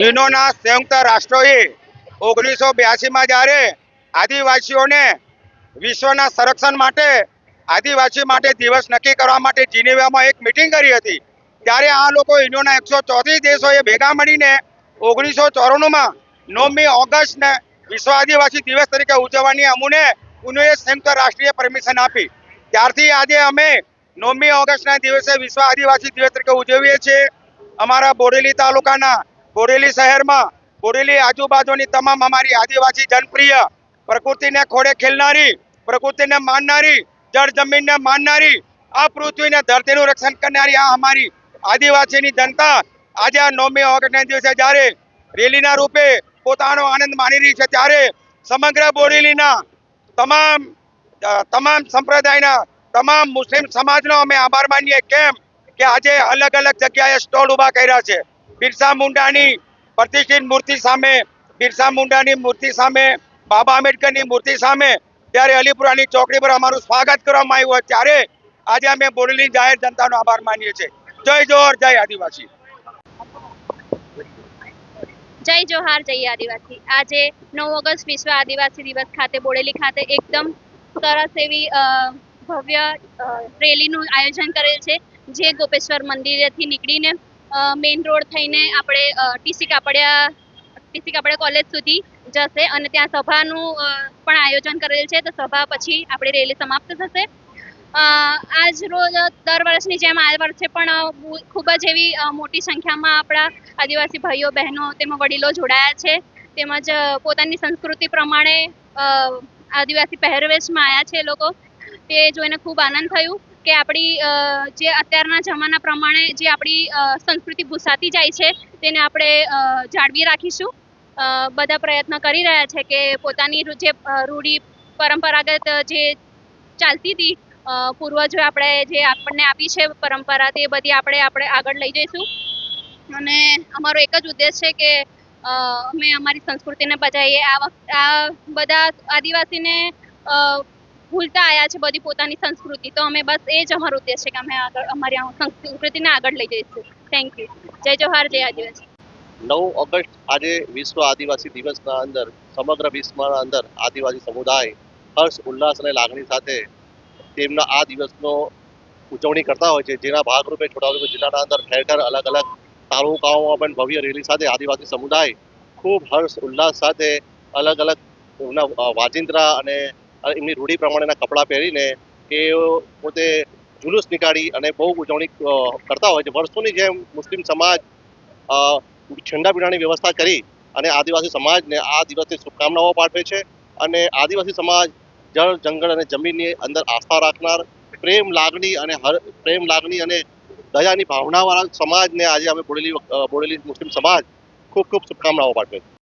યુનોના સંયુક્ત રાષ્ટ્રોએ 1982માં જ્યારે આદિવાસીઓને વિશ્વના સંરક્ષણ માટે આદિવાસી માટે દિવસ નક્કી કરવા માટે જીનીવામાં એક મિટિંગ કરી હતી, ત્યારે આ લોકો યુનોના 134 દેશોએ ભેગા મળીને 1994માં 9મી ઓગસ્ટને વિશ્વ આદિવાસી દિવસ તરીકે ઉજવવાની અમને યુનોએ સંયુક્ત રાષ્ટ્રીય પરમિશન આપી. ત્યારથી આજે અમે 9મી ઓગસ્ટના દિવસે વિશ્વ આદિવાસી દિવસ તરીકે ઉજવીએ છીએ. અમારા બોરેલી તાલુકાના બોરેલી શહેરમાં બોરેલી આજુબાજુની તમામ અમારી આદિવાસી જનપ્રિય, પ્રકૃતિને ખોળે ખેલનારી, પ્રકૃતિને માનનારી, જળ જમીનને માનનારી, આ પૃથ્વીને ધરતીનું રક્ષણ કરનારી આ અમારી આદિવાસીની જનતા આજે આ 9મી ઓગસ્ટના દિવસે જ્યારે રેલીના રૂપે પોતાનો આનંદ માણી રહી છે, ત્યારે સમગ્ર બોરેલીના તમામ સંપ્રદાયના તમામ મુસ્લિમ સમાજનો અમે આભાર માનીએ. કેમ કે આજે અલગ અલગ જગ્યાએ સ્ટોલ ઊભા કર્યા છે. બિરસા મુંડાની પ્રતિષ્ઠિત મૂર્તિ સામે, બિરસા મુંડાની મૂર્તિ સામે, બાબા આંબેડકરની મૂર્તિ સામે ત્યારે અલીપુરાની ચોકડી પર અમારું સ્વાગત કરવામાં આવ્યું હોય, ત્યારે આજે અમે બોરેલી જાહેર જનતાનો આભાર માનીએ છીએ. જય જોહર, જય આદિવાસી. જય જોહાર, જય આદિવાસી. આજે 9 ઓગસ્ટ વિશ્વ આદિવાસી દિવસ ખાતે બોડેલી ખાતે એકદમ સરસ એવી ભવ્ય રેલીનું આયોજન કરેલ છે, જે ગોપેશ્વર મંદિરેથી નીકળીને મેઇન રોડ થઈને આપણે ટીસી કાપડિયા કોલેજ સુધી જશે અને ત્યાં સભાનું પણ આયોજન કરેલ છે. તો સભા પછી આપણી રેલી સમાપ્ત થશે. આજ રોજ દર વર્ષની જેમ આ વર્ષે પણ ખૂબ જ એવી મોટી સંખ્યામાં આપણા આદિવાસી ભાઈઓ બહેનો તેમાં વડીલો જોડાયા છે, તેમજ પોતાની સંસ્કૃતિ પ્રમાણે આદિવાસી પહેરવેશમાં આવ્યા છે લોકો. તે જોઈને ખૂબ આનંદ થયું કે આપણી જે અત્યારના જમાના પ્રમાણે જે આપણી સંસ્કૃતિ ભૂસાતી જાય છે તેને આપણે જાળવી રાખીશું. બધા પ્રયત્ન કરી રહ્યા છે કે પોતાની જે રૂઢી પરંપરાગત જે ચાલતી હતી પૂર્વજો જે આપણને આપી છે પરંપરા, તે બધી આપણે આગળ લઈ જઈશું. અને અમારો એક જ ઉદ્દેશ છે કે અમે અમારી સંસ્કૃતિને બચાવીએ. આ બધા આદિવાસીને ભૂલતા આવ્યા છે બધી પોતાની સંસ્કૃતિ, તો અમે બસ એ જ અમારો ઉદ્દેશ છે કે અમે અમારી સંસ્કૃતિને આગળ લઈ જઈશું. Thank you. જય જોહાર, જય આદિવાસી. 9 ઓગસ્ટ આજે વિશ્વ આદિવાસી દિવસના અંદર સમગ્ર વિશ્વના અંદર આદિવાસી સમુદાય હર્ષ, ઉલ્લાસ અને લાગણી સાથે તેમના આ દિવસનો ઉજવણી કરતા હોય છે, જેના ભાગરૂપે છોટાઉદેપુર જિલ્લાના અંદર ઠેર ઠેર અલગ અલગ તાલુકાઓમાં પણ ભવ્ય રેલી સાથે આદિવાસી સમુદાય ખૂબ હર્ષ ઉલ્લાસ સાથે અલગ અલગ એમના વાજિંત્રા અને એમની રૂઢી પ્રમાણેના કપડાં પહેરીને એ પોતે જુલુસ નીકાળી અને બહુ ઉજવણી કરતા હોય છે. વર્ષોની જેમ મુસ્લિમ સમાજ ઠંડા પીણાની વ્યવસ્થા કરી અને આદિવાસી સમાજને આ દિવસની શુભકામનાઓ પાઠવે છે. અને આદિવાસી સમાજ જળ, જંગલ અને જમીનની અંદર આસ્થા રાખનાર, પ્રેમ લાગણી અને દયાની ભાવનાવાળા સમાજને આજે અમે બોડેલી મુસ્લિમ સમાજ ખૂબ ખૂબ શુભકામનાઓ પાઠવે છે.